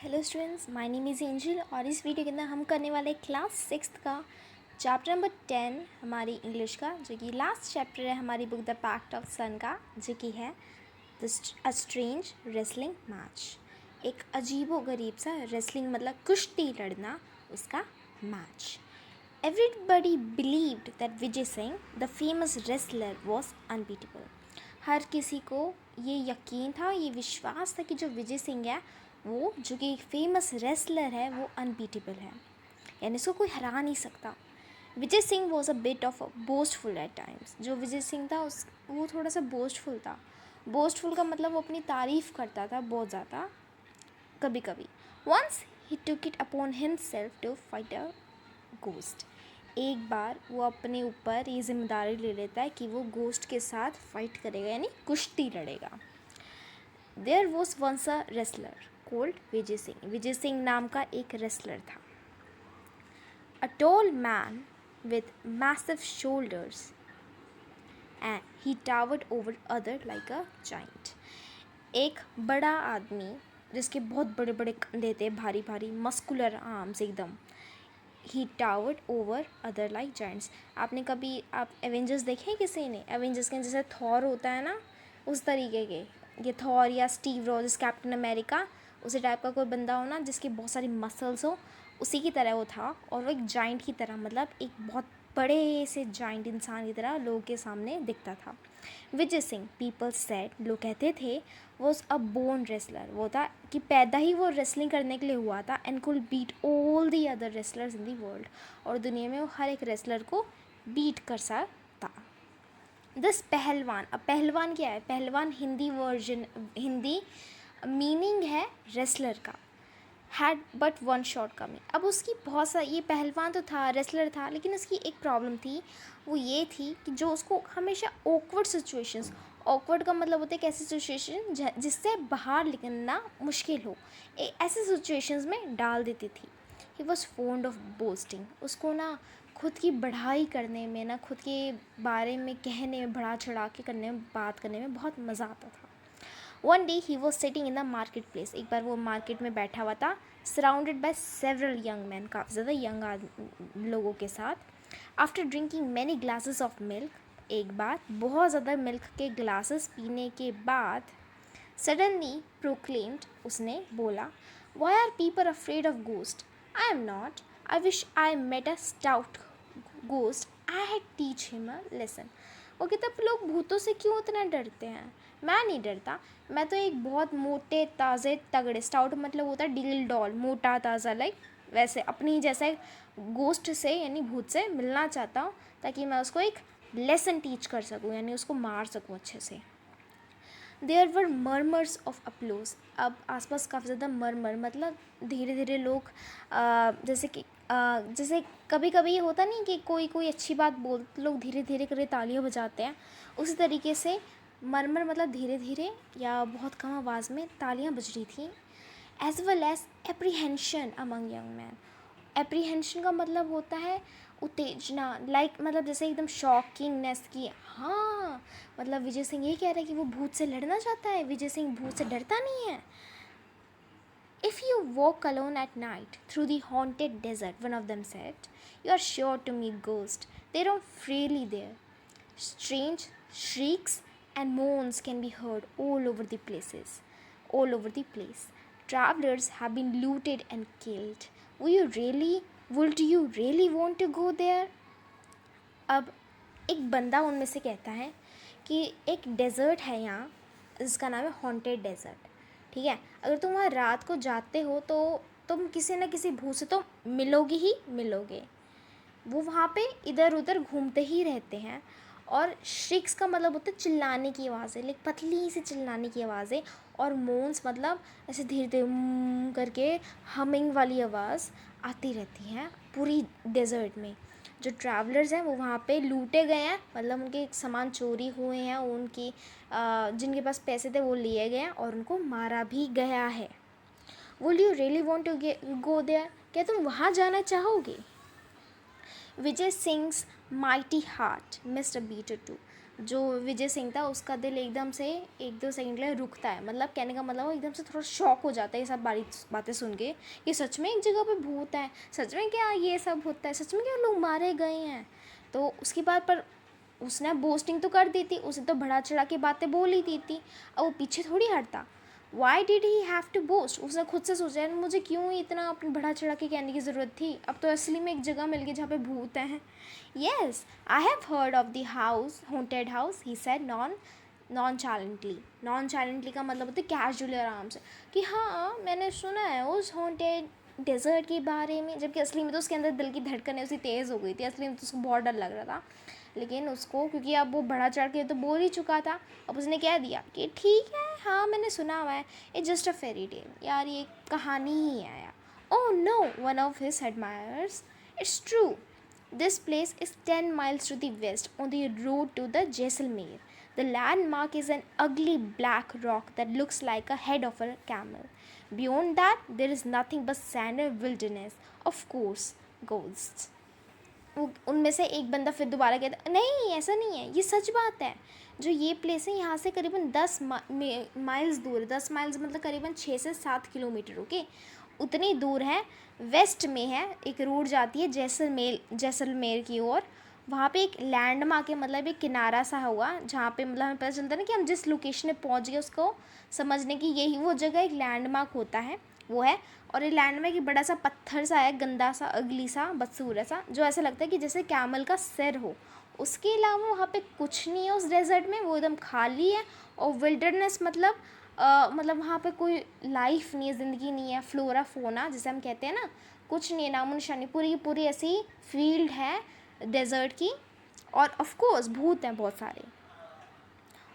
Hello students, my name is angel और इस video के अंदर हम करने वाले क्लास 6th का चैप्टर नंबर 10 हमारी इंग्लिश का, जो कि लास्ट चैप्टर है हमारी बुक द पैक्ट ऑफ सन का, जो कि है अ स्ट्रेंज रेसलिंग मैच। एक अजीबो गरीब सा रेसलिंग मतलब कुश्ती लड़ना, उसका match. Everybody believed that Vijay Singh, the famous wrestler, was unbeatable. हर किसी को ये यकीन था, ये विश्वास था कि जो विजय सिंह है वो, जो कि एक फेमस रेसलर है, वो अनबीटेबल है, यानी इसको कोई हरा नहीं सकता। Vijay Singh was a bit of boastful at times. जो विजय सिंह था वो थोड़ा सा बोस्टफुल था। बोस्टफुल का मतलब वो अपनी तारीफ़ करता था बहुत ज़्यादा, कभी कभी। Once he took it upon himself to fight a ghost. एक बार वो अपने ऊपर ये जिम्मेदारी ले लेता है कि वो गोस्ट के साथ फाइट करेगा, यानी कुश्ती लड़ेगा। There was once a wrestler called Vijay Singh. Vijay Singh नाम का एक रेसलर था। A tall man with massive shoulders and he towered over other like a giant. एक बड़ा आदमी जिसके बहुत बड़े बड़े कंधे थे, भारी भारी मस्कुलर आर्म्स एकदम। He towered over other like giants. आपने कभी आप एवेंजर्स देखे हैं किसी ने? एवेंजर्स के जैसे थॉर होता है ना, उस तरीके के ये थॉर, या स्टीव रॉजर्स कैप्टन अमेरिका, उसी टाइप का कोई बंदा हो ना जिसकी बहुत सारी मसल्स हो, उसी की तरह वो था। और वो एक जाइंट की तरह, मतलब एक बहुत बड़े से जाइंट इंसान की तरह लोगों के सामने दिखता था। विजय सिंह, पीपल सेड, लोग कहते थे, वॉज अ बोर्न रेसलर। वो था कि पैदा ही वो रेसलिंग करने के लिए हुआ था। And could beat all the other wrestlers in the world. और दुनिया में वो हर एक रेसलर को बीट कर सकता। दिस पहलवान, अब पहलवान क्या है? पहलवान हिंदी वर्जन, हिंदी मीनिंग है रेसलर का। हैड बट वन शॉट कमी। अब उसकी बहुत सारी, ये पहलवान तो था, रेसलर था, लेकिन उसकी एक प्रॉब्लम थी। वो ये थी कि जो उसको हमेशा ऑकवर्ड सिचुएशंस, ऑकवर्ड का मतलब होता है एक ऐसी सिचुएशन जिससे बाहर निकलना मुश्किल हो, ऐसे सिचुएशंस में डाल देती थी। He was found of boasting. उसको ना खुद की बढ़ाई करने में, ना खुद के बारे में कहने में, बढ़ा चढ़ा के करने में, बात करने में बहुत मज़ा आता था। One day he was sitting in the market place. एक बार वो मार्केट में बैठा हुआ था, surrounded by several young man, काफ़ी ज़्यादा यंग लोगों के साथ। After drinking many glasses of milk, एक बार बहुत ज़्यादा मिल्क के ग्लासेस पीने के बाद, सडनली प्रोक्लेम्ड, उसने बोला, why are people afraid of ghost? I am not. I wish I met a stout ghost, I had teach him a lesson. वो कहता, लोग भूतों से क्यों इतना डरते हैं? मैं नहीं डरता। मैं तो एक बहुत मोटे ताज़े तगड़े, स्टाउट मतलब होता है डील डॉल, मोटा ताज़ा, लाइक वैसे अपनी जैसे गोस्ट से यानी भूत से मिलना चाहता हूँ, ताकि मैं उसको एक लेसन टीच कर सकूँ, यानी उसको मार सकूँ अच्छे से। There were murmurs of applause. अब आसपास काफ़ी ज़्यादा मर्मर मतलब धीरे धीरे लोग जैसे कि जैसे कभी कभी होता नहीं कि कोई कोई अच्छी बात बोलते लोग धीरे धीरे करके तालियां बजाते हैं, उसी तरीके से मर्मर मतलब धीरे धीरे या बहुत कम आवाज़ में तालियां बज रही थी। As well as apprehension among young man. Apprehension का मतलब होता है उत्तेजना, लाइक मतलब जैसे एकदम शॉकिंगनेस की। हाँ, मतलब विजय सिंह ये कह रहा है कि वो भूत से लड़ना चाहता है। विजय सिंह भूत से डरता नहीं है। If you walk alone at night through the haunted desert, one of them said, you are sure to meet ghosts. They roam freely there. Strange shrieks and moans can be heard all over the places. All over the place. Travelers have been looted and killed. Would you really want to go there? अब एक बंदा उनमें से कहता है कि एक dessert है यहाँ, जिसका नाम है हॉन्टेड डेज़र्ट। ठीक है, अगर तुम वहाँ रात को जाते हो तो तुम किसी न किसी भूत से तो मिलोगे ही मिलोगे। वो वहाँ पे इधर उधर घूमते ही रहते हैं। और श्रिक्स का मतलब होता है चिल्लाने की आवाज़ें, लाइक पतली सी चिल्लाने की आवाज़ें। और मोन्स मतलब ऐसे धीरे धीरे करके हमिंग वाली आवाज़ आती रहती हैं पूरी डेजर्ट में। जो ट्रैवलर्स हैं वो वहाँ पे लूटे गए हैं, मतलब उनके सामान चोरी हुए हैं, उनकी जिनके पास पैसे थे वो लिए गए हैं और उनको मारा भी गया है। Would you really want to go there? क्या तुम वहाँ जाना चाहोगे? Vijay Singh's mighty heart missed a beat और टू। जो विजय सिंह था उसका दिल एकदम से 1-2 सेकंड के लिए रुकता है, मतलब कहने का मतलब वो एकदम से थोड़ा शॉक हो जाता है ये सब बातें सुन के कि सच में एक जगह पे भूत है, सच में क्या ये सब होता है, सच में क्या लोग मारे गए हैं। तो उसकी बात पर उसने बोस्टिंग तो कर दी थी, उसने तो बढ़ा चढ़ा के बातें बोल ही दी थी, अब वो पीछे थोड़ी हटता। Why did he have to boast, उसने खुद से सोचा यार मुझे क्यों इतना अपने बढ़ा चढ़ा के कहने की ज़रूरत थी, अब तो असली में एक जगह मिल गई जहाँ पे भूत हैं। Yes I have heard of the house, haunted house, he said nonchalantly का मतलब होता है कैजुअली, आराम से, कि हाँ मैंने सुना है उस हॉन्टेड डेजर्ट के बारे में, जबकि असली में तो उसके अंदर दिल की धड़कनें उसकी तेज़ हो गई थी, असली में तो उसको बहुत डर लग रहा था। लेकिन उसको क्योंकि अब वो बढ़ा चढ़ के तो बोल ही चुका था, अब उसने कह दिया कि ठीक है हाँ मैंने सुना हुआ है, it's just a fairy tale, यार ये कहानी ही है यार। Oh no, one of his admirers, it's true, this place is 10 miles to the west on the road to the Jaisalmer. The landmark is an ugly black rock that looks like a head of a camel. Beyond that, there is nothing but sand and wilderness. Of course, ghosts. उनमें से एक बंदा फिर दोबारा कहता नहीं ऐसा नहीं है, ये सच बात है, जो ये प्लेस है यहाँ से करीबन 10 माइल्स दूर है, 10 माइल्स मतलब करीबन 6 से 7 किलोमीटर, ओके, उतनी दूर है, वेस्ट में है, एक रोड जाती है जैसलमेर की ओर, वहाँ पे एक लैंडमार्क है, मतलब एक किनारा सा हुआ जहाँ पे मतलब हमें पता चलता है ना कि हम जिस लोकेशन में पहुँच गए उसको समझने की यही वो जगह एक लैंडमार्क होता है, वो है। और ये लैंडमार्क एक बड़ा सा पत्थर सा है, गंदा सा, अगली सा, बदसूर सा, जो ऐसा लगता है कि जैसे कैमल का सिर हो। उसके अलावा वहाँ पे कुछ नहीं है उस डेजर्ट में, वो एकदम खाली है। और विल्डरनेस मतलब वहाँ पे कोई लाइफ नहीं है, ज़िंदगी नहीं है, फ्लोरा फोना जिसे हम कहते हैं ना, कुछ नहीं है, नामो निशानी, पूरी की पूरी ऐसी फील्ड है डेजर्ट की। और ऑफ कोर्स भूत हैं बहुत सारे।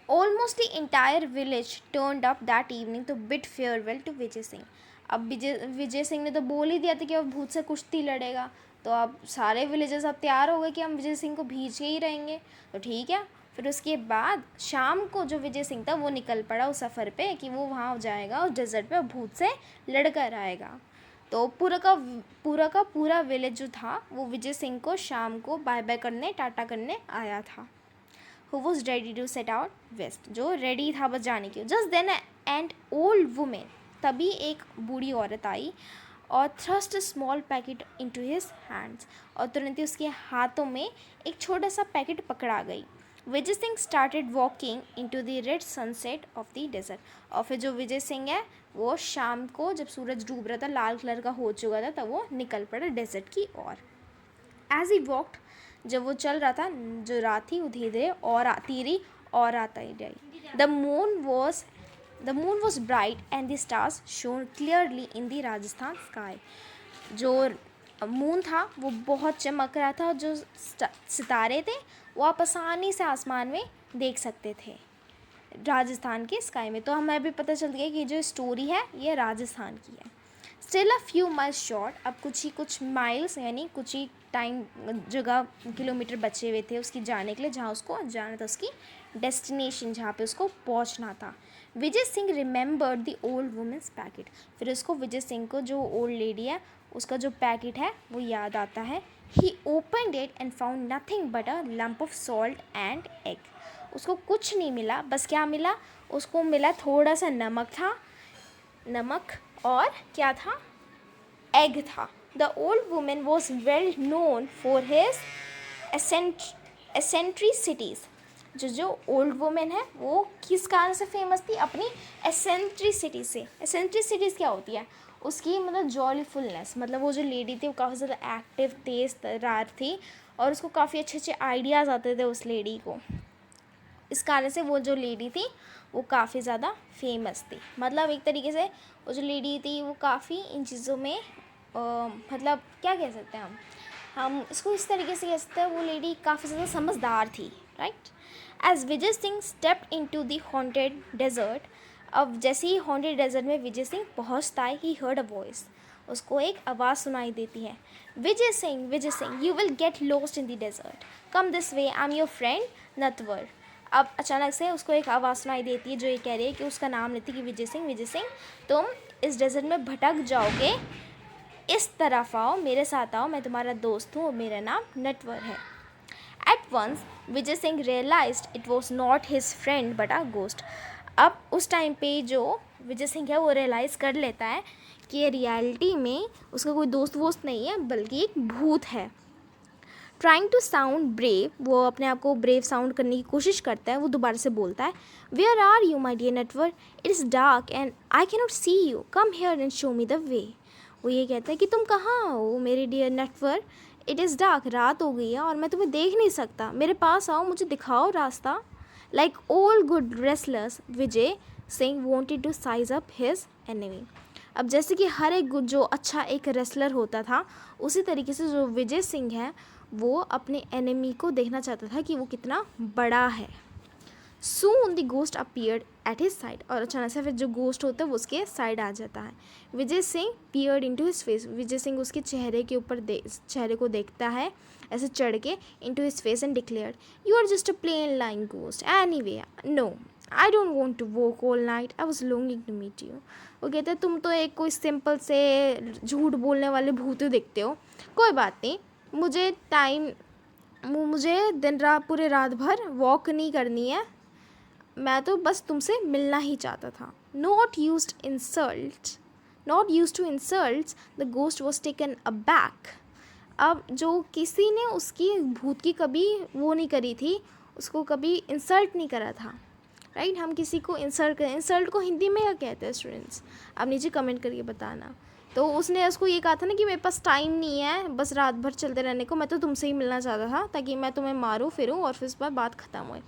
Almost the entire village turned up that evening to bid farewell to Vijay Singh. अब विजय सिंह ने तो बोल ही दिया था कि अब भूत से कुश्ती लड़ेगा, तो अब सारे विलेजर्स अब तैयार हो गए कि हम विजय सिंह को भीज के ही रहेंगे, तो ठीक है। फिर उसके बाद शाम को जो विजय सिंह था वो निकल पड़ा उस सफ़र पे कि वो वहाँ जाएगा उस डेजर्ट पे भूत से लड़कर आएगा। तो पूरा विलेज जो था वो विजय सिंह को शाम को बाय बाय करने, टाटा करने आया था। Who was ready to set out west, जो रेडी था बस जाने की। Just then an old woman, तभी एक बूढ़ी औरत आई और thrust a small packet into his hands, और तुरंत ही उसके हाथों में एक छोटा सा पैकेट पकड़ा गई। Vijay Singh started walking into the red sunset of the desert, और फिर जो विजय सिंह है वो शाम को जब सूरज डूब रहा था, लाल कलर का हो चुका था, तब वो निकल पड़ा डेजर्ट की ओर। As he walked, जब वो चल रहा था, जो रात थी वो धीरे धीरे और आती रही और आता ही रही। The moon was bright and the stars shown clearly in the Rajasthan sky. जो मून था वो बहुत चमक रहा था, जो सितारे थे वो आप आसानी से आसमान में देख सकते थे राजस्थान के स्काई में। तो हमें भी पता चल गया कि जो स्टोरी है ये राजस्थान की है। Still a few miles short, अब कुछ माइल्स यानी कुछ ही टाइम जगह किलोमीटर बचे हुए थे उसकी जाने के लिए, जहाँ उसको जाना था, उसकी डेस्टिनेशन जहाँ पे उसको पहुँचना था। Vijay Singh remembered the old woman's packet, फिर उसको विजय सिंह को जो ओल्ड लेडी है उसका जो पैकेट है वो याद आता है। He opened it and found nothing but a lump of salt and egg. उसको कुछ नहीं मिला, बस क्या मिला, उसको मिला थोड़ा सा नमक और क्या था, एग था। The old woman was well known for his eccentricities. जो ओल्ड वुमेन है वो किस कारण से फेमस थी, अपनी एसेंट्रिसिटी से। एसेंट्रिसिटीज़ क्या होती है, उसकी मतलब जॉलीफुलनेस, मतलब वो जो लेडी थी वो काफ़ी ज़्यादा एक्टिव, तेज़ तर्रार थी और उसको काफ़ी अच्छे अच्छे आइडियाज़ आते थे उस लेडी को। इस कारण से वो जो लेडी थी वो काफ़ी ज़्यादा फेमस थी। मतलब एक तरीके से वो जो लेडी थी वो काफ़ी इन चीज़ों में मतलब क्या कह सकते हैं हम इसको इस तरीके से कह सकते हैं, वो लेडी काफ़ी ज़्यादा समझदार थी, right. As Vijay Singh stepped into the haunted desert, अब जैसे ही हॉन्टेड डेजर्ट में विजय सिंह पहुँचता है, ही हर्ड अ वॉइस, उसको एक आवाज़ सुनाई देती है। Vijay Singh, you will get lost in the desert, come this way, I am your friend Natwar. अब अचानक से उसको एक आवाज़ सुनाई देती है जो ये कह रही है कि उसका नाम लेती है कि विजय सिंह तुम इस डेजर्ट में भटक जाओगे, इस तरफ आओ, मेरे साथ आओ, मैं तुम्हारा दोस्त हूँ और मेरा नाम नटवर है। At once Vijay Singh realised it was not his friend but a ghost. अब उस टाइम पे जो विजय सिंह है वो रियलाइज़ कर लेता है कि ये रियलिटी में उसका कोई दोस्त वोस्त नहीं है बल्कि एक भूत है। ट्राइंग टू साउंड ब्रेव, वो अपने आप को ब्रेव साउंड करने की कोशिश करता है। वो दोबारा से बोलता है, where are you my dear Natwar, it is dark and I can not see you, come here and show me the way. वो ये कहता है कि तुम कहाँ हो मेरे डियर नटवर, इट इज़ डार्क, रात हो गई है और मैं तुम्हें देख नहीं सकता, मेरे पास आओ, मुझे दिखाओ रास्ता। Like all good wrestlers Vijay Singh wanted to size up his enemy. अब जैसे कि हर एक जो अच्छा एक रेसलर होता था, उसी तरीके से जो विजय सिंह है वो अपने एनिमी को देखना चाहता था कि वो कितना बड़ा है। Soon the ghost appeared at his side, और अचानक से फिर जो गोस्ट होता है वो उसके साइड आ जाता है। Vijay Singh peered into his face, Vijay Singh उसके चेहरे के ऊपर चेहरे को देखता है ऐसे चढ़ के, into his face and declared, you are just a plain lying ghost, anyway no I don't want to walk all night, I was longing to meet you. वो कहते हैं तुम तो एक कोई सिंपल से झूठ बोलने वाले भूत दिखते हो, कोई बात नहीं, मुझे दिन रात पूरे रात भर वॉक नहीं करनी है, मैं तो बस तुमसे मिलना ही चाहता था। Not used to insult, the ghost was taken aback. अब जो किसी ने उसकी भूत की कभी वो नहीं करी थी, उसको कभी इंसल्ट नहीं करा था, राइट। हम किसी को इंसल्ट करें, इंसल्ट को हिंदी में क्या कहते हैं स्टूडेंट्स, आप नीचे कमेंट करके बताना। तो उसने उसको ये कहा था ना कि मेरे पास टाइम नहीं है बस रात भर चलते रहने को, मैं तो तुमसे ही मिलना चाहता था ताकि मैं तुम्हें मारूं फिरूं और फिर इस बार बात ख़त्म होए।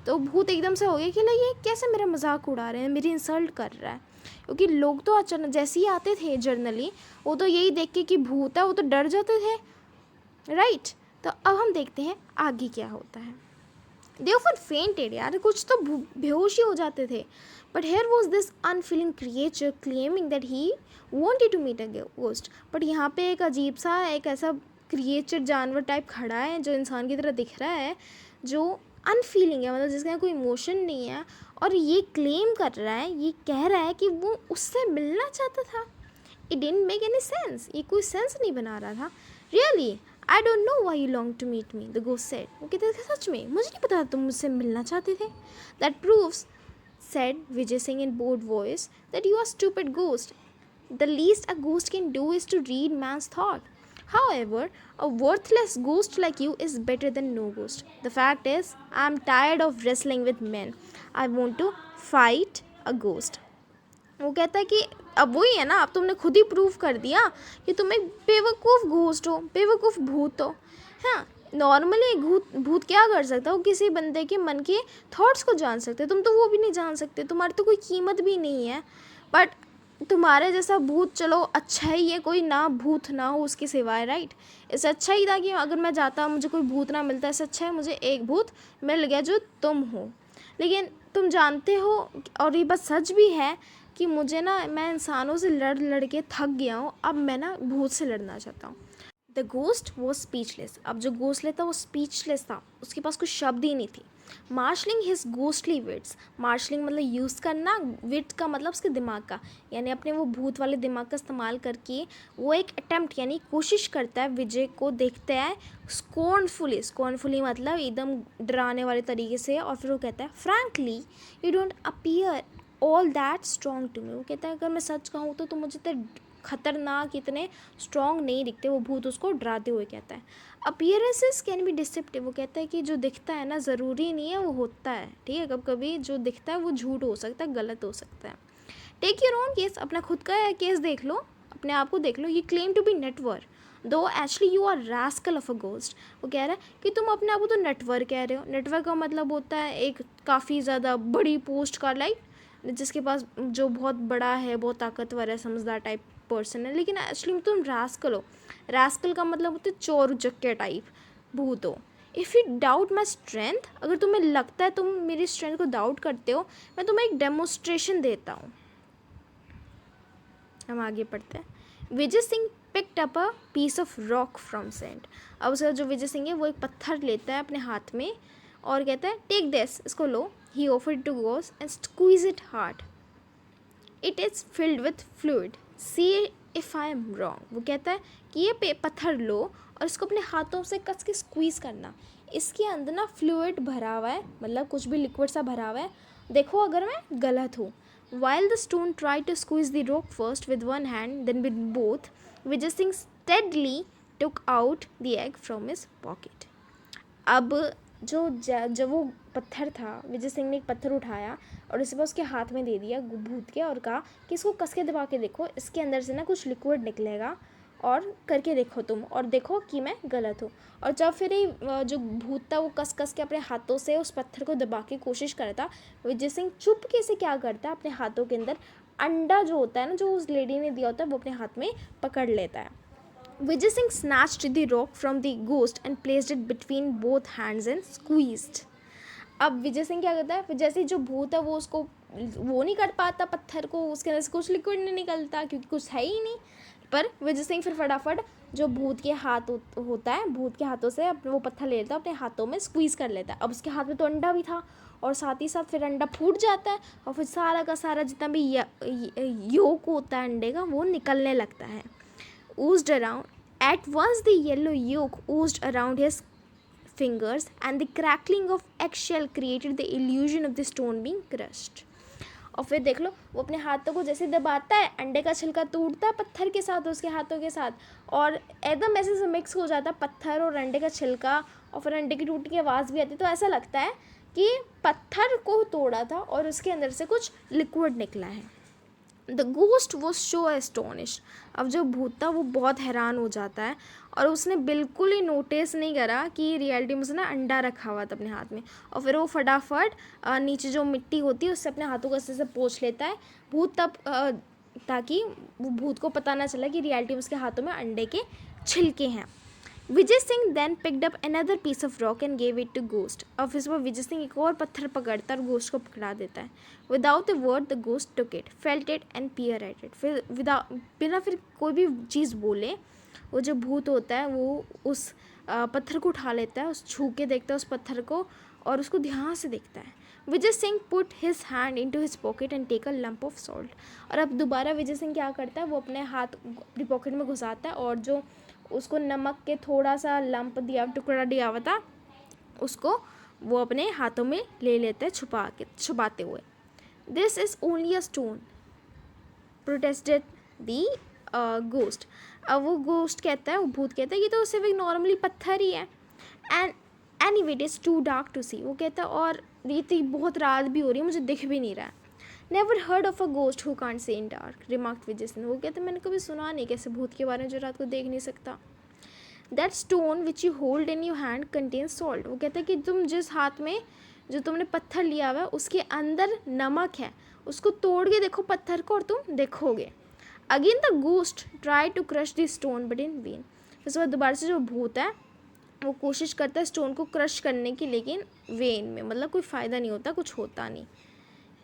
तो भूत एकदम से हो गया कि ये कैसे मेरा मजाक उड़ा रहे हैं, मेरी इंसल्ट कर रहा है, क्योंकि लोग तो अचानक जैसे ही आते थे जनरली वो तो यही देख के कि भूत है वो तो डर जाते थे, राइट। तो अब हम देखते हैं आगे क्या होता है। दे ऑफन फेंटेड, यार कुछ तो बेहोश ही हो जाते थे। But here was this unfeeling creature claiming that he wanted to meet a ghost. But यहाँ पे एक अजीब सा एक ऐसा क्रिएचर जानवर टाइप खड़ा है जो इंसान की तरह दिख रहा है, जो अनफीलिंग है, मतलब जिसका कोई इमोशन नहीं है, और ये क्लेम कर रहा है, ये कह रहा है कि वो उससे मिलना चाहता था। It didn't make any sense, ये कोई सेंस नहीं बना रहा था। Really I don't know why you long to meet me, the ghost said. वो कहते थे सच में मुझे नहीं पता तुम मुझसे मिलना चाहते थे। That proves, said Vijay Singh in bold voice, that you are stupid ghost. The least a ghost can do is to read man's thought. However, a worthless ghost like you is better than no ghost. The fact is, I am tired of wrestling with men. I want to fight a ghost. वो कहता है कि अब वही है ना, अब तुमने खुद ही प्रूव कर दिया कि तुम एक बेवकूफ़ घोस्ट हो, बेवकूफ़ भूत हो। हाँ, नॉर्मली भूत क्या कर सकता है, वो किसी बंदे के मन के थॉट्स को जान सकते, तुम तो वो भी नहीं जान सकते, तुम्हारी तो कोई कीमत भी नहीं है। बट तुम्हारे जैसा भूत चलो अच्छा ही है, कोई ना भूत ना हो उसके सिवाय, राइट। इससे अच्छा ही था कि अगर मैं जाता मुझे कोई भूत ना मिलता, इससे अच्छा है मुझे एक भूत मिल गया जो तुम हो। लेकिन तुम जानते हो, और ये बात सच भी है कि मुझे ना, मैं इंसानों से लड़ के थक गया हूँ, अब मैं ना भूत से लड़ना चाहता हूँ। द गोस्ट वो स्पीचलेस, अब जो गोस्ट लेता वो स्पीचलेस था, उसके पास कुछ शब्द ही नहीं थी। Marshalling his ghostly wits, marshalling मतलब यूज़ करना, विट का मतलब उसके दिमाग का, यानी अपने वो भूत वाले दिमाग का इस्तेमाल करके वो एक अटैम्प्ट यानी कोशिश करता है, विजय को देखता है स्कॉर्नफुली मतलब एकदम डराने वाले तरीके से, और फिर वो कहता है frankly you don't appear all that strong to me. वो कहता है अगर मैं सच कहूँ तो मुझे इतने खतरनाक, इतने स्ट्रॉन्ग नहीं दिखते। वो भूत उसको डराते हुए कहता है अपीयरेंसेस कैन बी डिसेप्टिव, वो कहता है कि जो दिखता है ना ज़रूरी नहीं है वो होता है, ठीक है, कभी कभी जो दिखता है वो झूठ हो सकता है, गलत हो सकता है। टेक योर ओन केस, अपना खुद का केस देख लो, अपने आप को देख लो। ये क्लेम टू बी नेटवर्क दो actually you are rascal of a ghost. वो कह रहा है कि तुम अपने आप को तो नेटवर्क कह रहे हो। नेटवर्क का मतलब होता है एक काफ़ी ज़्यादा बड़ी पोस्ट का, लाइक जिसके पास जो बहुत बड़ा है, बहुत ताकतवर है, समझदार टाइप पर्सन है, लेकिन एक्चुअली में तुम रास्कल हो। रास्कल का मतलब होता है चोर उचक्के टाइप भूत हो। If you doubt my strength, अगर तुम्हें लगता है तुम मेरी स्ट्रेंथ को डाउट करते हो, मैं तुम्हें एक डेमोन्स्ट्रेशन देता हूँ। हम आगे पढ़ते हैं। Vijay Singh picked up a piece of rock from sand. अब उसका जो विजय सिंह है वो एक पत्थर लेता है अपने हाथ में और कहता है टेक दिस, इसको लो। ही ऑफर्ड टू गोस and squeeze it hard, it is filled with fluid, see if I am wrong. वो कहता है कि ये पत्थर लो और इसको अपने हाथों से कस के स्क्वीज़ करना, इसके अंदर ना फ्लूइड भरा हुआ है, मतलब कुछ भी लिक्विड सा भरा हुआ है, देखो अगर मैं गलत हूँ. While the stone tried to squeeze the rock first with one hand, then with both, Vijay Singh steadily took out the egg from his pocket. अब जब वो पत्थर था, विजय सिंह ने एक पत्थर उठाया और इसे उसके हाथ में दे दिया भूत के, और कहा कि इसको कस के दबा के देखो, इसके अंदर से ना कुछ लिक्विड निकलेगा और करके देखो तुम, और देखो कि मैं गलत हूँ. और जब फिर जो भूत था वो कस कस के अपने हाथों से उस पत्थर को दबा के कोशिश करता, विजय सिंह चुपके से क्या करता है, अपने हाथों के अंदर अंडा जो होता है ना, जो उस लेडी ने दिया होता है, वो अपने हाथ में पकड़ लेता है. Vijay Singh snatched the rock from the ghost and placed it between both hands and squeezed. अब विजय सिंह क्या करता है, जैसे जो भूत है वो उसको वो नहीं कर पाता पत्थर को, उसके अंदर से कुछ लिक्विड नहीं निकलता क्योंकि कुछ है ही नहीं. पर विजय सिंह फिर फटाफट जो भूत के हाथ होता है, भूत के हाथों से अपने वो पत्थर ले लेता है, अपने हाथों में स्क्वीज़ कर लेता है. अब उसके हाथ में तो अंडा भी था, और साथ ही साथ फिर अंडा फूट जाता है, और फिर सारा का सारा जितना भी योक होता है अंडे का वो निकलने लगता है. Oozed around. At once the yellow yolk oozed around his fingers, and the crackling of eggshell created the illusion of the stone being crushed. और फिर देख लो वो अपने हाथों को जैसे दबाता है, अंडे का छिलका टूटता है पत्थर के साथ, उसके हाथों के साथ, और एकदम ऐसे से मिक्स हो जाता है पत्थर और अंडे का छिलका, और फिर अंडे की टूटने की आवाज़ भी आती है. तो ऐसा लगता है कि पत्थर को तोड़ा था और उसके अंदर से कुछ लिक्विड निकला है. The ghost was so astonished. अब जो भूत था वो बहुत हैरान हो जाता है, और उसने बिल्कुल ही नोटिस नहीं करा कि रियलिटी में उसने ना अंडा रखा हुआ था अपने हाथ में. और फिर वो फटाफट नीचे जो मिट्टी होती है उससे अपने हाथों को ऐसे से पोंछ लेता है भूत, तब ताकि वो भूत को पता ना चला कि रियलिटी में उसके हाथों में अंडे के छिलके हैं. Vijay Singh then picked up another piece of rock and gave it to ghost. अब फिर विजय सिंह एक और पत्थर पकड़ता है और गोस्ट को पकड़ा देता है. Without a word the ghost took it, felt it and peered at it. फिर बिना फिर कोई भी चीज़ बोले वो जो भूत होता है वो उस पत्थर को उठा लेता है, उस छू के देखता है उस पत्थर को और उसको ध्यान से देखता है. Vijay Singh put his hand into his pocket and take a lump of salt. और अब दोबारा विजय सिंह क्या करता है, वो अपने हाथ अपनी पॉकेट में घुसाता है और जो उसको नमक के थोड़ा सा लंप दिया, टुकड़ा दिया हुआ था, उसको वो अपने हाथों में ले लेते हैं छुपाते हुए. This is only a stone protested the ghost. अब वो गोस्ट कहता है, वो भूत कहता है, ये तो सिर्फ एक नॉर्मली पत्थर ही है. And anyway it is too dark to see. वो कहता है और ये तो बहुत रात भी हो रही है, मुझे दिख भी नहीं रहा है. Never heard of a ghost who can't see in dark, remarked Vijay Singh. वो कहते मैंने कभी सुना नहीं कैसे भूत के बारे में जो रात को देख नहीं सकता. That stone which you hold in your hand contains salt. वो कहता है कि तुम जिस हाथ में जो तुमने पत्थर लिया हुआ है उसके अंदर नमक है, उसको तोड़ के देखो पत्थर को और तुम देखोगे. Again the ghost try to crush the stone but in vain. उसके बाद दोबारा से जो भूत है वो कोशिश करता है स्टोन को क्रश करने की, लेकिन वेन में, मतलब कोई फ़ायदा नहीं होता, कुछ होता नहीं.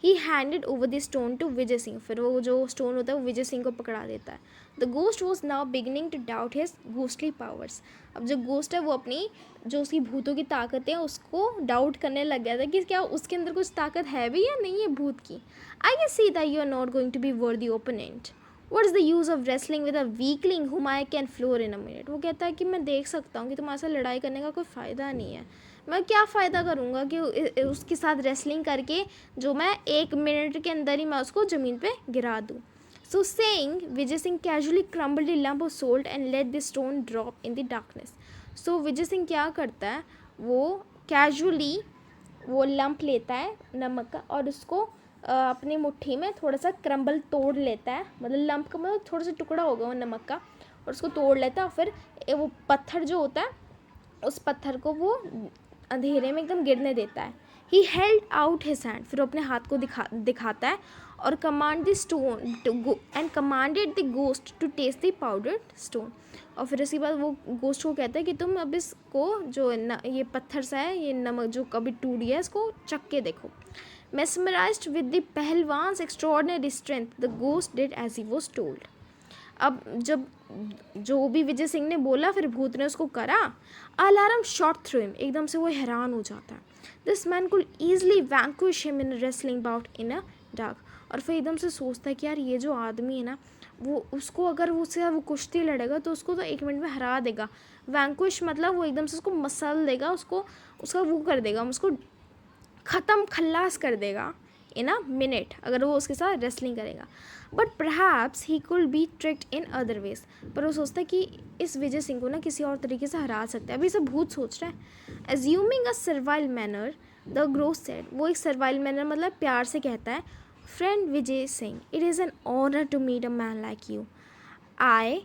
He handed over the stone to Vijay Singh. फिर वो जो स्टोन होता है वो विजय सिंह को पकड़ा देता है. The ghost was now beginning to doubt his ghostly powers. अब जो गोस्ट है वो अपनी जो उसकी भूतों की ताकत है उसको डाउट करने लग गया था कि क्या उसके अंदर कुछ ताकत है भी या नहीं है भूत की. I can see that you are not going to be worthy opponent. What is the use of wrestling with a weakling whom I can floor in a minute. वो कहता है कि मैं देख सकता हूँ कि तुम्हारे साथ लड़ाई करने का कोई फ़ायदा नहीं है. मैं क्या फ़ायदा करूँगा कि उसके साथ रेसलिंग करके जो मैं 1 मिनट के अंदर ही मैं उसको ज़मीन पे गिरा दूँ. So saying Vijay Singh casually crumbled the lump of salt and let the stone drop in the darkness. So Vijay Singh क्या करता है, वो कैजुअली वो लंप लेता है नमक का और उसको अपनी मुट्ठी में थोड़ा सा क्रम्बल तोड़ लेता है, मतलब लंप का मतलब थोड़ा सा टुकड़ा होगा वो नमक का, और उसको तोड़ लेता है. और फिर वो पत्थर जो होता है उस पत्थर को वो अंधेरे में एकदम गिरने देता है. He held out his hand. फिर वो अपने हाथ को दिखाता है और command the stone to go and commanded the ghost to test the powdered stone. और फिर उसके बाद वो गोस्ट को कहता है कि तुम अब इसको जो ये पत्थर सा है, ये नमक जो कभी टूट गया, इसको चख के देखो. Mesmerized with the पहलवान्स extraordinary strength, the ghost did as he was told. अब जब जो भी विजय सिंह ने बोला फिर भूत ने उसको करा. Alarm shot through him. एकदम से वो हैरान हो जाता है. This man could easily vanquish him in wrestling bought in a dark. और फिर एकदम से सोचता है कि यार ये जो आदमी है ना, वो उसको अगर वो उससे वो कुश्ती लड़ेगा तो उसको तो 1 मिनट में हरा देगा। वैंक्विश मतलब वो एकदम से उसको मसल देगा, उसको उसका वो कर देगा, उसको ख़त्म खल्लास कर देगा इन अ मिनट, अगर वो उसके साथ रेसलिंग करेगा। But perhaps he could be tricked in other ways, पर वो सोचता है कि इस विजय सिंह को ना किसी और तरीके से हरा सकता है। अभी इसे भूत सोच रहा है। Assuming a servile manner, the ग्रोस सेड, वो एक सर्वाइल मैनर मतलब प्यार से कहता है, friend Vijay Singh, it is an honour to meet a man like you. I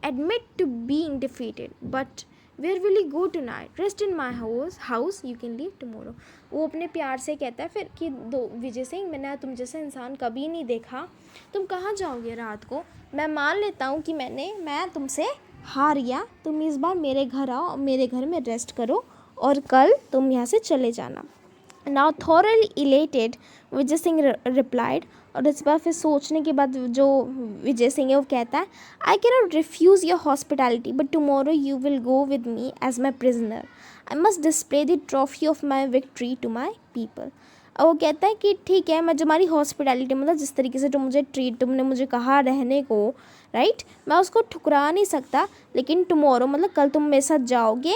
admit to being defeated, but where will you go tonight? Rest in my house. You can leave tomorrow. वो अपने प्यार से कहता है फिर कि दो विजय सिंह, मैंने तुम जैसा इंसान कभी नहीं देखा, तुम कहाँ जाओगे रात को? मैं मान लेता हूँ कि मैं तुमसे हार गया, तुम इस बार मेरे घर आओ, मेरे घर में रेस्ट करो और कल तुम यहाँ से चले जाना। Now thoroughly elated, Vijay Singh replied, और इस बार फिर सोचने के बाद जो विजय सिंह है वो कहता है, I cannot refuse your hospitality, but tomorrow you will go with me as my prisoner. I must display the trophy of my victory to my people. और वो कहता है कि ठीक है, मैं तुम्हारी हॉस्पिटैलिटी मतलब जिस तरीके से तुमने मुझे कहा रहने को, राइट, मैं उसको ठुकरा नहीं सकता, लेकिन टुमारो मतलब कल तुम मेरे साथ जाओगे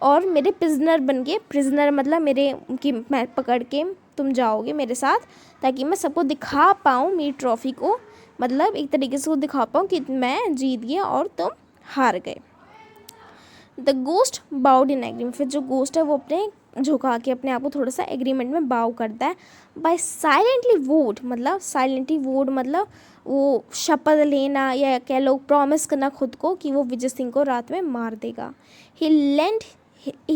और मेरे प्रिजनर बन के, प्रिजनर मतलब मेरे की मैं पकड़ के तुम जाओगे मेरे साथ, ताकि मैं सबको दिखा पाऊँ मेरी ट्रॉफ़ी को, मतलब एक तरीके से वो दिखा पाऊँ कि मैं जीत गया और तुम हार गए। The ghost bowed in agreement, फिर जो गोस्ट है वो अपने झुका के अपने आप को थोड़ा सा एग्रीमेंट में बाव करता है। बाय साइलेंटली वोड, मतलब साइलेंटली वोड मतलब वो शपथ लेना या कह लो प्रॉमिस करना खुद को कि वो विजय सिंह को रात में मार देगा। He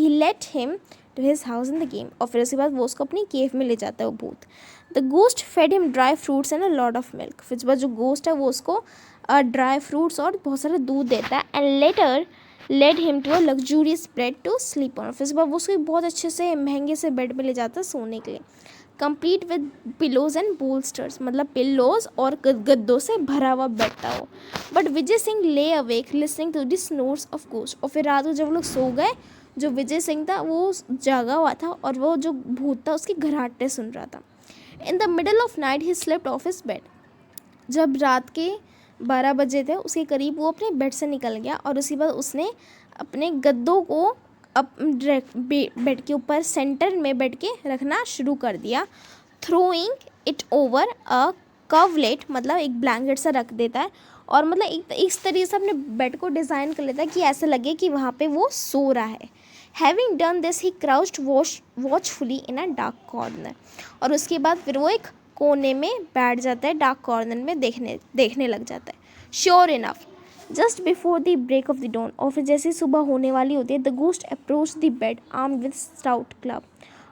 led him to his house in the game, और फिर उसके बाद वो उसको अपनी केव में ले जाता है वो भूत। The ghost fed him dry fruits and a lot of milk, फिर उसके बाद जो गोस्ट है वो उसको ड्राई फ्रूट्स और बहुत सारा दूध देता है। And later led him to a luxurious bed to sleep on, फिर उसके बाद वो उसको बहुत अच्छे से महंगे से बेड पे ले जाता है सोने के लिए, complete with pillows and bolsters, मतलब पिल्लोज और गद्दों से भरा हुआ बेड था वो। But Vijay Singh lay awake listening to the snores of ghost, और फिर रात को जब वो लोग सो गए, जो विजय सिंह था वो जागा हुआ था और वो जो भूत था उसकी घराटे सुन रहा था। In the middle of night he slept of his bed, जब रात के 12 बजे थे उसके करीब वो अपने बेड से निकल गया, और उसके बाद उसने अपने गद्दों को बेड के ऊपर सेंटर में बेड के रखना शुरू कर दिया, थ्रोइंग इट ओवर अ कवलेट, मतलब एक ब्लैंकेट सा रख देता है, और मतलब एक इस तरीके से अपने बेड को डिज़ाइन कर लेता है कि ऐसा लगे कि वहाँ पे वो सो रहा है। Having done this he crouched watchfully in a dark corner, और उसके बाद फिर वो एक कोने में बैठ जाता है, डार्क कॉर्नर में देखने लग जाता है। Sure enough, just before the break of the dawn, और फिर जैसे सुबह होने वाली होती है, the ghost approach the bed armed with stout club,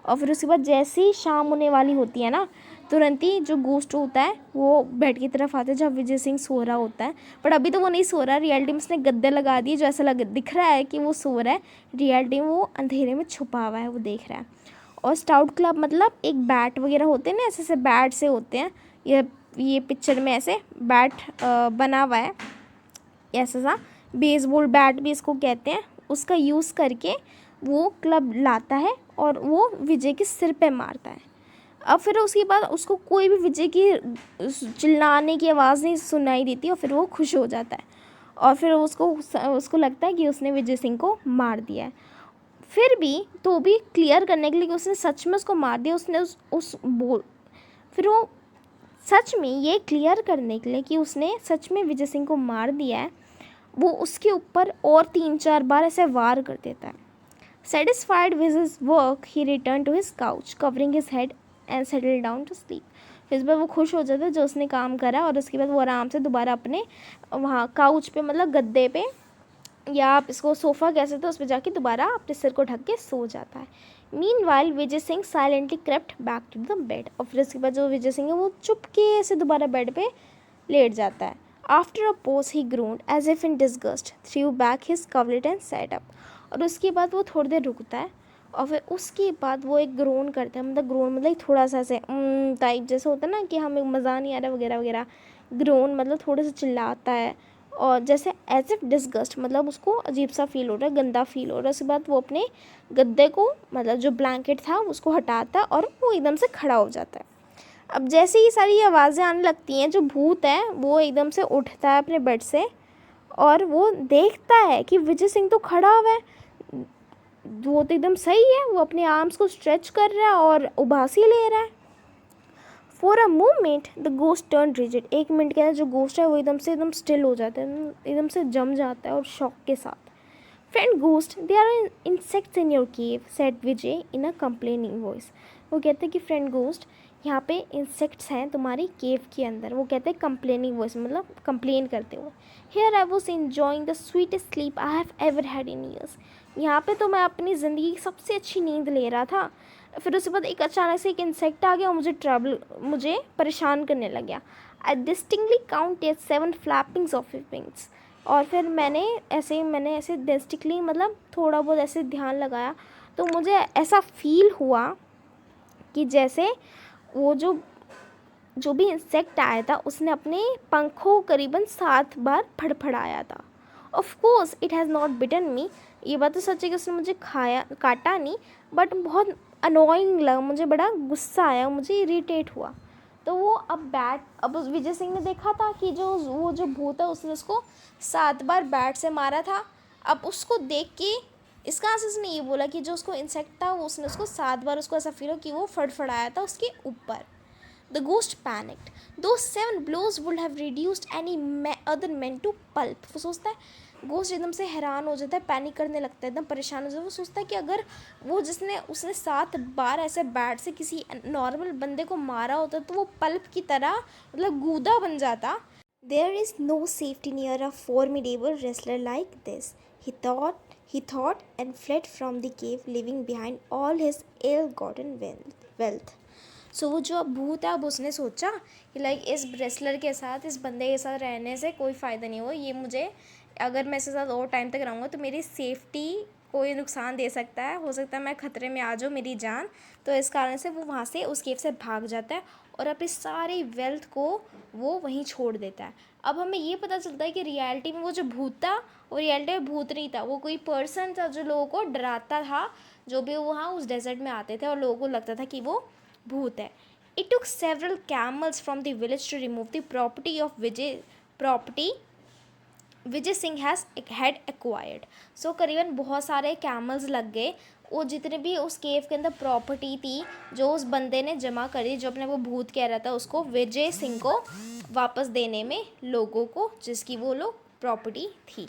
और फिर उसके बाद जैसे ही शाम होने वाली होती है ना, तुरंत ही जो गोस्ट होता है वो बेड की तरफ आता है जब विजय सिंह सो रहा होता है। बट अभी तो वो नहीं सो रहा, रियलिटी में उसने गद्दे लगा दिए जो ऐसा दिख रहा है कि वो सो रहा है, रियलिटी में वो अंधेरे में छुपा हुआ है, वो देख रहा है। और स्टाउट क्लब मतलब एक बैट वगैरह होते हैं ना, ऐसे बैट से होते हैं, ये पिक्चर में ऐसे बैट बना हुआ है, ऐसा सा बेसबॉल बैट भी इसको कहते हैं, उसका यूज़ करके वो क्लब लाता है और वो विजय के सिर पे मारता है। अब फिर उसके बाद उसको कोई भी विजय की चिल्लाने की आवाज़ नहीं सुनाई देती, और फिर वो खुश हो जाता है, और फिर उसको लगता है कि उसने विजय सिंह को मार दिया है। फिर भी तो भी क्लियर करने के लिए कि उसने सच में उसको मार दिया, उसने फिर वो सच में ये क्लियर करने के लिए कि उसने सच में विजय सिंह को मार दिया है, वो उसके ऊपर और 3-4 बार ऐसे वार कर देता है। Satisfied with his work he return to his couch covering his head and settle down to sleep, फिर इस बार वो खुश हो जाता है जो उसने काम करा, और उसके बाद वो आराम से दोबारा अपने वहाँ काउच पे मतलब गद्दे पे, या आप इसको सोफ़ा कह सकते हो, उस पर जाके दोबारा अपने सिर को ढक के सो जाता है। Meanwhile Vijay Singh silently crept back to the bed, और फिर उसके बाद जो विजय सिंह है वो चुपके से दोबारा बेड पे लेट जाता है। After a pause he groaned as if in disgust, threw back his coverlet and set up, और उसके बाद वो थोड़ी देर रुकता है, और फिर उसके बाद वो एक ग्रोन करता है, मतलब ग्रोन मतलब थोड़ा सा ऐसे टाइप जैसे होता है ना कि हमें मज़ा नहीं आ रहा वगैरह वगैरह, ग्रोन मतलब थोड़ा सा चिल्लाता है, और जैसे एज इफ डिसगस्ट मतलब उसको अजीब सा फील हो रहा है, गंदा फील हो रहा है। उसके बाद वो अपने गद्दे को मतलब जो ब्लैंकेट था उसको हटाता है और वो एकदम से खड़ा हो जाता है। अब जैसे ही सारी आवाज़ें आने लगती हैं, जो भूत है वो एकदम से उठता है अपने बेड से और वो देखता है कि विजय सिंह तो खड़ा हुआ है, वो तो एकदम सही है, वो अपने आर्म्स को स्ट्रेच कर रहा है और उबासी ले रहा है। For a moment the ghost turn rigid, एक मिनट के अंदर जो गोस्ट है वो एकदम स्टिल हो जाता है, एकदम से जम जाता है और शॉक के साथ। Friend ghost, they are insects in your cave, said Vijay in a complaining voice. वो कहते हैं कि फ्रेंड गोस्ट, यहाँ पे इंसेक्ट्स हैं तुम्हारी केव के अंदर। वो कहते हैं कंप्लेनिंग वॉइस, मतलब कंप्लेन करते हुए। Here I was enjoying the sweetest sleep I have ever had in years, यहाँ पे तो मैं अपनी ज़िंदगी की सबसे अच्छी नींद ले रहा था। फिर उसके बाद एक अचानक से एक इंसेक्ट आ गया और मुझे परेशान करने लग गया। I distinctly counted 7 flappings of his wings, और फिर मैंने ऐसे डिस्टिंक्टली मतलब थोड़ा बहुत ऐसे ध्यान लगाया तो मुझे ऐसा फील हुआ कि जैसे वो जो भी इंसेक्ट आया था उसने अपने पंखों करीबन 7 बार फड़फड़ाया था। Of course it has not bitten me, ये बात तो सच है कि उसने मुझे काटा नहीं, बट बहुत अनोइंग लगा, मुझे बड़ा गुस्सा आया, मुझे इरिटेट हुआ। तो वो अब उस विजय सिंह ने देखा था कि वो जो भूत है उसने उसको 7 बार बैट से मारा था। अब उसको देख के इसका आंसर उसने ये बोला कि जो उसको इंसेक्ट था वो उसने उसको 7 बार उसको ऐसा फील हो कि वो फड़फड़ाया था उसके ऊपर। The ghost panicked. Those 7 blows would have reduced any other men to pulp. वो सोचता है, गोस्ट एकदम से हैरान हो जाता है, पैनिक करने लगता है, एकदम परेशान हो जाता है। वो सोचता है कि अगर उसने 7 बार ऐसे बैट से किसी नॉर्मल बंदे को मारा होता तो वो पल्प की तरह मतलब गूदा बन जाता। There is no safety near a formidable wrestler like this, he thought and fled from the cave, leaving behind all his ill-gotten wealth. सो वो जो भूत है अब उसने सोचा कि लाइक इस रेसलर के साथ, इस बंदे के साथ रहने से कोई फ़ायदा नहीं हो, ये मुझे अगर मैं इसके साथ और टाइम तक रहूँगा तो मेरी सेफ्टी को ये नुकसान दे सकता है, हो सकता है मैं ख़तरे में आ जाऊँ मेरी जान। तो इस कारण से वो वहाँ से उस केव से भाग जाता है और अपनी सारी वेल्थ को वो वहीं छोड़ देता है। अब हमें ये पता चलता है कि रियलिटी में वो जो भूत था वो रियलिटी में भूत नहीं था, वो कोई पर्सन था जो लोगों को डराता था, जो भी वहाँ उस डेजर्ट में आते थे और लोगों को लगता था कि वो भूत है। It took several camels from the village to remove the property Vijay Singh had acquired. So करीबन बहुत सारे कैमल्स लग गए, वो जितने भी उस केव के अंदर प्रॉपर्टी थी जो उस बंदे ने जमा करी, जो अपने वो भूत कह रहा था, उसको विजय सिंह को वापस देने में, लोगों को जिसकी वो लोग प्रॉपर्टी थी।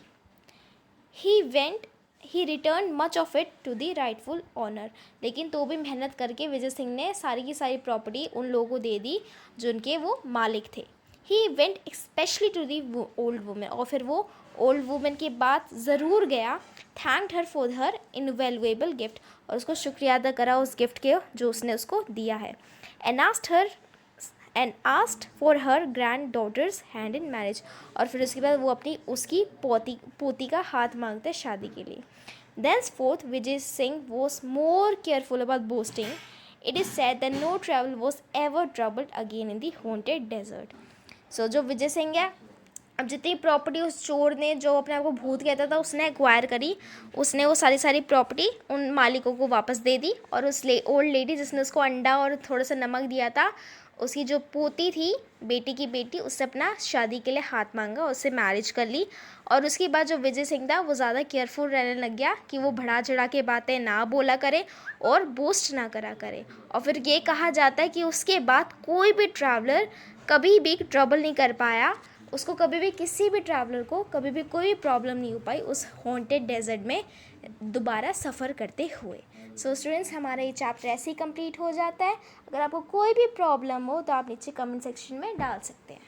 He return much of it to the rightful owner, लेकिन तो भी मेहनत करके विजय सिंह ने सारी की सारी प्रॉपर्टी उन लोगों को दे दी जिनके वो मालिक थे। He went specially to the old women, और फिर वो ओल्ड वुमेन के बाद ज़रूर गया, thanked her for her invaluable gift, और उसको शुक्रिया अदा करा उस गिफ्ट के जो उसने उसको दिया है। And asked for her granddaughter's hand in marriage, और फिर उसके बाद वो उसकी पोती का हाथ मांगते शादी के लिए। Thenceforth, Vijay Singh was more careful about boasting. It is said that no travel was ever troubled again in the haunted desert. So जो विजय सिंह है, अब जितनी प्रॉपर्टी उस चोर ने, जो अपने आप को भूत कहता था, उसने एक्वायर करी, उसने वो सारी प्रॉपर्टी उन मालिकों को वापस दे दी, और उस ओल्ड लेडी जिसने उसको अंडा और थोड़ा सा नमक दिया था, उसकी जो पोती थी, बेटी की बेटी, उससे अपना शादी के लिए हाथ मांगा, उससे मैरिज कर ली। और उसके बाद जो विजय सिंह था वो ज़्यादा केयरफुल रहने लग गया कि वो बढ़ा चढ़ा के बातें ना बोला करे और बोस्ट ना करा करे। और फिर ये कहा जाता है कि उसके बाद कोई भी ट्रैवलर कभी भी ट्रबल नहीं कर पाया, उसको कभी भी किसी भी ट्रैवलर को कभी भी कोई प्रॉब्लम नहीं हो पाई उस हॉन्टेड डेजर्ट में दोबारा सफ़र करते हुए। सो स्टूडेंट्स, हमारा ये चैप्टर ऐसे ही कंप्लीट हो जाता है। अगर आपको कोई भी प्रॉब्लम हो तो आप नीचे कमेंट सेक्शन में डाल सकते हैं।